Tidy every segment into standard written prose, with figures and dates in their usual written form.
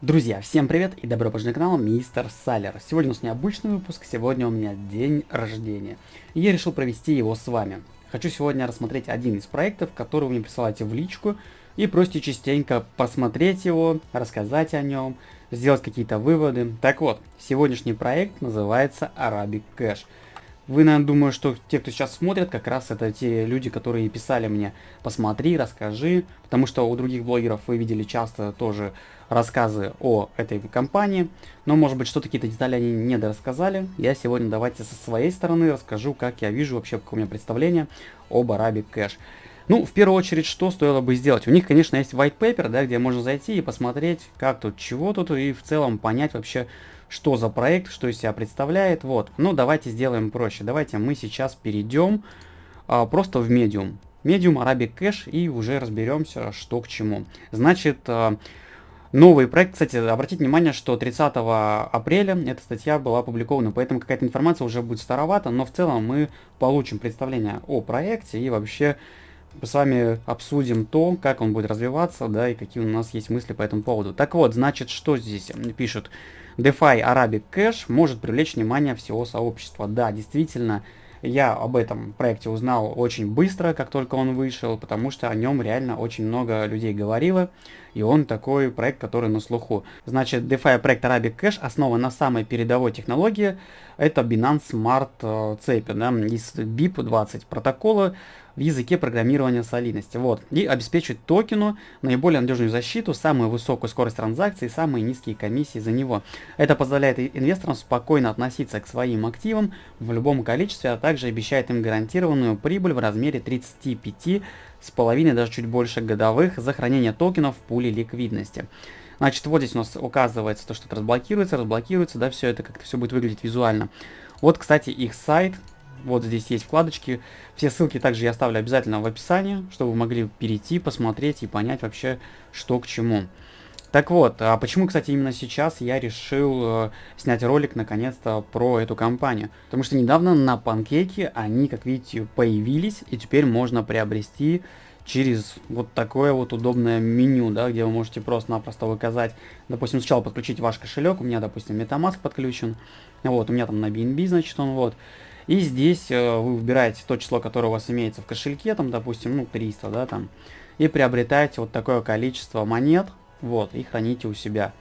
Друзья, всем привет и добро пожаловать на канал Мистер Салер. Сегодня у нас необычный выпуск, сегодня у меня день рождения. И я решил провести его с вами. Хочу сегодня рассмотреть один из проектов, который вы мне присылаете в личку, и просите частенько посмотреть его, рассказать о нем, сделать какие-то выводы. Так вот, сегодняшний проект называется Arabic Cash. Вы, наверное, думаю, что те, кто сейчас смотрит, как раз это те люди, которые писали мне «посмотри, расскажи», потому что у других блогеров вы видели часто тоже рассказы о этой компании, но, может быть, что-то какие-то детали они не дорассказали. Я сегодня давайте со своей стороны расскажу, как я вижу вообще, какое у меня представление об Arabic Cash. Ну, в первую очередь, что стоило бы сделать? У них, конечно, есть white paper, да, где можно зайти и посмотреть, как тут, чего тут, и в целом понять вообще, что за проект, что из себя представляет. Вот. Ну, давайте сделаем проще. Давайте мы сейчас перейдем просто в Medium. Medium Arabic Cash и уже разберемся, что к чему. Значит, новый проект, кстати, обратите внимание, что 30 апреля эта статья была опубликована, поэтому какая-то информация уже будет старовата, но в целом мы получим представление о проекте и вообще с вами обсудим то, как он будет развиваться, да, и какие у нас есть мысли по этому поводу. Так вот, значит, что здесь пишут? DeFi Arabic Cash может привлечь внимание всего сообщества. Да, действительно, я об этом проекте узнал очень быстро, как только он вышел, потому что о нем реально очень много людей говорило, и он такой проект, который на слуху. Значит, DeFi проект Arabic Cash основан на самой передовой технологии, это Binance Smart цепи, да, из BIP-20 протокола в языке программирования солидности. Вот. И обеспечивает токену наиболее надежную защиту, самую высокую скорость транзакций и самые низкие комиссии за него. Это позволяет инвесторам спокойно относиться к своим активам в любом количестве, а также обещает им гарантированную прибыль в размере 35,5, даже чуть больше годовых за хранение токенов в пуле ликвидности. Значит, вот здесь у нас указывается то, что это разблокируется, да, все это как-то все будет выглядеть визуально. Вот, кстати, их сайт. Вот здесь есть вкладочки. Все ссылки также я оставлю обязательно в описании, чтобы вы могли перейти, посмотреть и понять вообще, что к чему. Так вот, а почему, кстати, именно сейчас я решил снять ролик наконец-то про эту компанию? Потому что недавно на Панкейке они, как видите, появились, и теперь можно приобрести через вот такое вот удобное меню, да, где вы можете просто-напросто указать, допустим, сначала подключить ваш кошелек, у меня, допустим, MetaMask подключен, вот, у меня там на BNB, значит, он вот. И здесь вы выбираете то число, которое у вас имеется в кошельке, там, допустим, ну, 300, да, там, и приобретаете вот такое количество монет, вот, и храните у себя.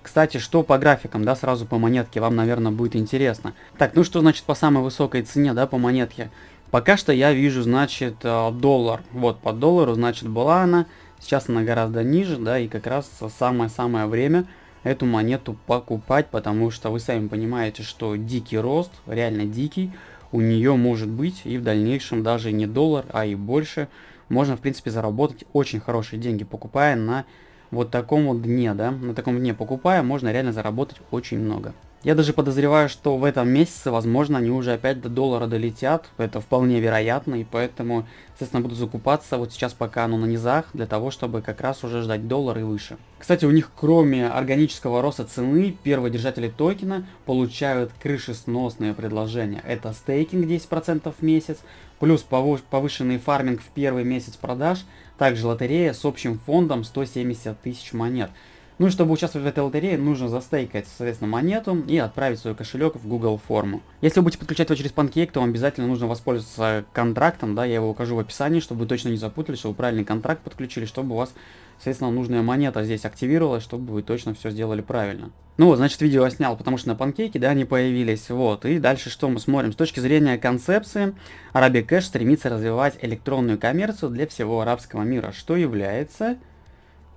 Кстати, что по графикам, да, сразу по монетке, вам, наверное, будет интересно. Так, ну что значит по самой высокой цене, да, по монетке? Пока что я вижу, значит, доллар. Вот, по доллару, значит, была она. Сейчас она гораздо ниже, да, и как раз самое-самое время эту монету покупать, потому что вы сами понимаете, что дикий рост, реально дикий, у нее может быть и в дальнейшем даже не доллар, а и больше. Можно, в принципе, заработать очень хорошие деньги, покупая на вот таком вот дне, да, на таком дне покупая, можно реально заработать очень много. Я даже подозреваю, что в этом месяце, возможно, они уже опять до доллара долетят, это вполне вероятно, и поэтому, естественно, буду закупаться вот сейчас, пока оно на низах, для того, чтобы как раз уже ждать доллар и выше. Кстати, у них, кроме органического роста цены, первые держатели токена получают крышесносные предложения. Это стейкинг 10% в месяц, плюс повышенный фарминг в первый месяц продаж, также лотерея с общим фондом 170 тысяч монет. Ну и чтобы участвовать в этой лотерее, нужно застейкать, соответственно, монету и отправить свой кошелек в Google форму. Если вы будете подключать его через Pancake, то вам обязательно нужно воспользоваться контрактом, да, я его укажу в описании, чтобы вы точно не запутались, чтобы вы правильный контракт подключили, чтобы у вас, соответственно, нужная монета здесь активировалась, чтобы вы точно все сделали правильно. Ну вот, значит, видео я снял, потому что на Pancake, да, они появились, вот, и дальше что мы смотрим? С точки зрения концепции, Arabic Cash стремится развивать электронную коммерцию для всего арабского мира, что является...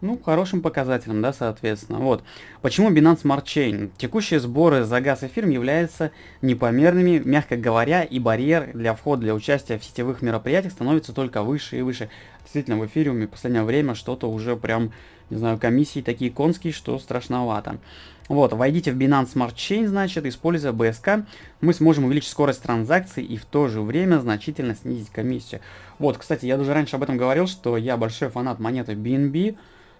ну, хорошим показателем, да, соответственно. Вот. Почему Binance Smart Chain? Текущие сборы за газ и эфир являются непомерными, мягко говоря, и барьер для входа, для участия в сетевых мероприятиях становится только выше и выше. Действительно, в эфириуме в последнее время что-то уже прям, не знаю, комиссии такие конские, что страшновато. Вот, войдите в Binance Smart Chain, значит, используя BSK, мы сможем увеличить скорость транзакций и в то же время значительно снизить комиссию. Вот, кстати, я даже раньше об этом говорил, что я большой фанат монеты BNB.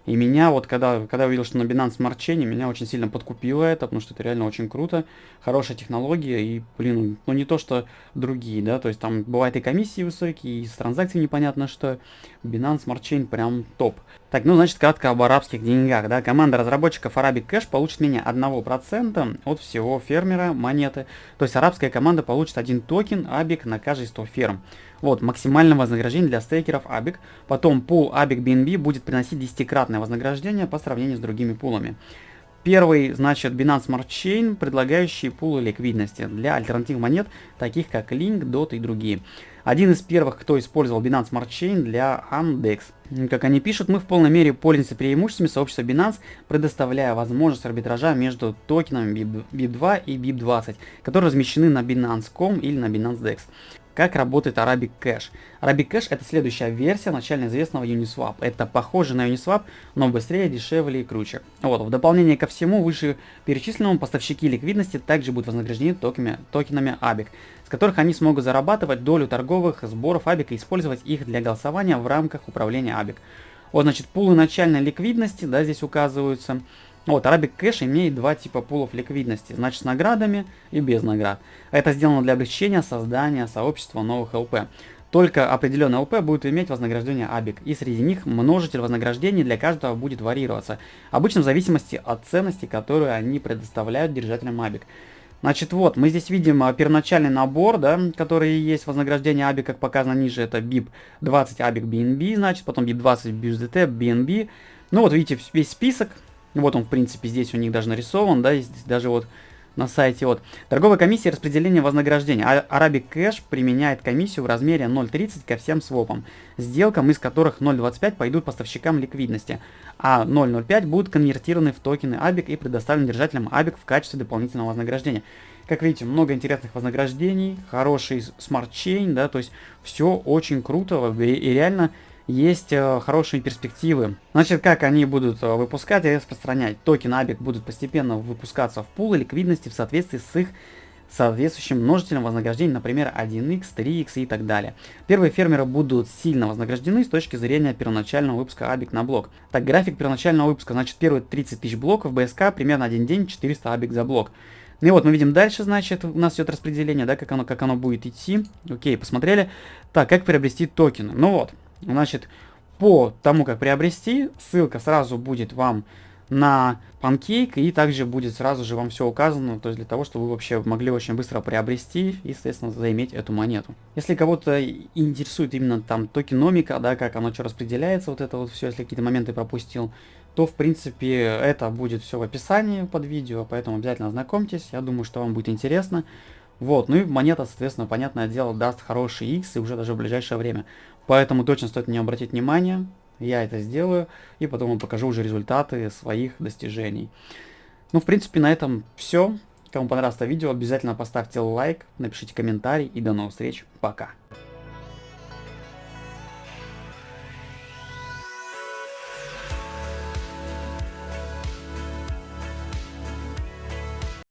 И меня вот, когда я увидел, что на Binance Smart Chain, меня очень сильно подкупило это, потому что это реально очень круто, хорошая технология, и, блин, ну не то, что другие, да, то есть там бывают и комиссии высокие, и с транзакций непонятно что, Binance Smart Chain прям топ. Так, ну, значит, кратко об арабских деньгах, да, команда разработчиков Arabic Cash получит менее 1% от всего фермера монеты, то есть арабская команда получит 1 токен ABIC на каждый 100 ферм. Вот, максимальное вознаграждение для стейкеров ABIC. Потом пул ABIC BNB будет приносить 10-кратное вознаграждение по сравнению с другими пулами. Первый, значит, Binance Smart Chain, предлагающий пулы ликвидности для альтернатив монет, таких как Link, DOT и другие. Один из первых, кто использовал Binance Smart Chain для Andex. Как они пишут, мы в полной мере пользуемся преимуществами сообщества Binance, предоставляя возможность арбитража между токенами BIP2 и BIP20, которые размещены на Binance.com или на Binance DEX. Как работает Arabic Cash? Arabic Cash это следующая версия начально известного Uniswap. Это похоже на Uniswap, но быстрее, дешевле и круче. Вот, в дополнение ко всему вышеперечисленному, поставщики ликвидности также будут вознаграждены токенами ABIC, с которых они смогут зарабатывать долю торговых сборов ABIC и использовать их для голосования в рамках управления ABIC. Вот, значит, пулы начальной ликвидности, да, здесь указываются. Вот, Arabic Cash имеет два типа пулов ликвидности, значит, с наградами и без наград. Это сделано для облегчения создания сообщества новых ЛП. Только определенный ЛП будет иметь вознаграждение ABIC, и среди них множитель вознаграждений для каждого будет варьироваться, обычно в зависимости от ценности, которую они предоставляют держателям ABIC. Значит, вот, мы здесь видим первоначальный набор, да, который есть вознаграждение ABIC, как показано ниже, это BIP 20 ABIC BNB, значит, потом BIP 20 BUSDT BNB. Ну вот, видите, весь список. Вот он, в принципе, здесь у них даже нарисован, да, здесь даже вот на сайте вот. Торговая комиссия распределения вознаграждения. Arabic Cash применяет комиссию в размере 0.30 ко всем свопам, сделкам, из которых 0.25 пойдут поставщикам ликвидности, а 0.05 будут конвертированы в токены ABIC и предоставлены держателям ABIC в качестве дополнительного вознаграждения. Как видите, много интересных вознаграждений, хороший смарт-чейн, да, то есть все очень круто и реально есть хорошие перспективы. Значит, как они будут выпускать и распространять? Токены ABIC будут постепенно выпускаться в пулы ликвидности в соответствии с их соответствующим множителем вознаграждений, например, 1x, 3x и так далее. Первые фермеры будут сильно вознаграждены с точки зрения первоначального выпуска ABIC на блок. Так, график первоначального выпуска, значит, первые 30 тысяч блоков БСК, примерно один день, 400 ABIC за блок. Ну и вот мы видим дальше, значит, у нас идет распределение, да, как оно будет идти. Окей, посмотрели. Так, как приобрести токены? Ну вот. Значит, по тому, как приобрести, ссылка сразу будет вам на Pancake, и также будет сразу же вам все указано, то есть для того, чтобы вы вообще могли очень быстро приобрести и, соответственно, заиметь эту монету. Если кого-то интересует именно там токеномика, да, как оно что распределяется, вот это вот все, если какие-то моменты пропустил, то, в принципе, это будет все в описании под видео, поэтому обязательно ознакомьтесь, я думаю, что вам будет интересно. Вот, ну и монета, соответственно, понятное дело, даст хороший X и уже даже в ближайшее время. Поэтому точно стоит на нее обратить внимание. Я это сделаю и потом вам покажу уже результаты своих достижений. Ну, в принципе, на этом все. Кому понравилось это видео, обязательно поставьте лайк, напишите комментарий и до новых встреч. Пока.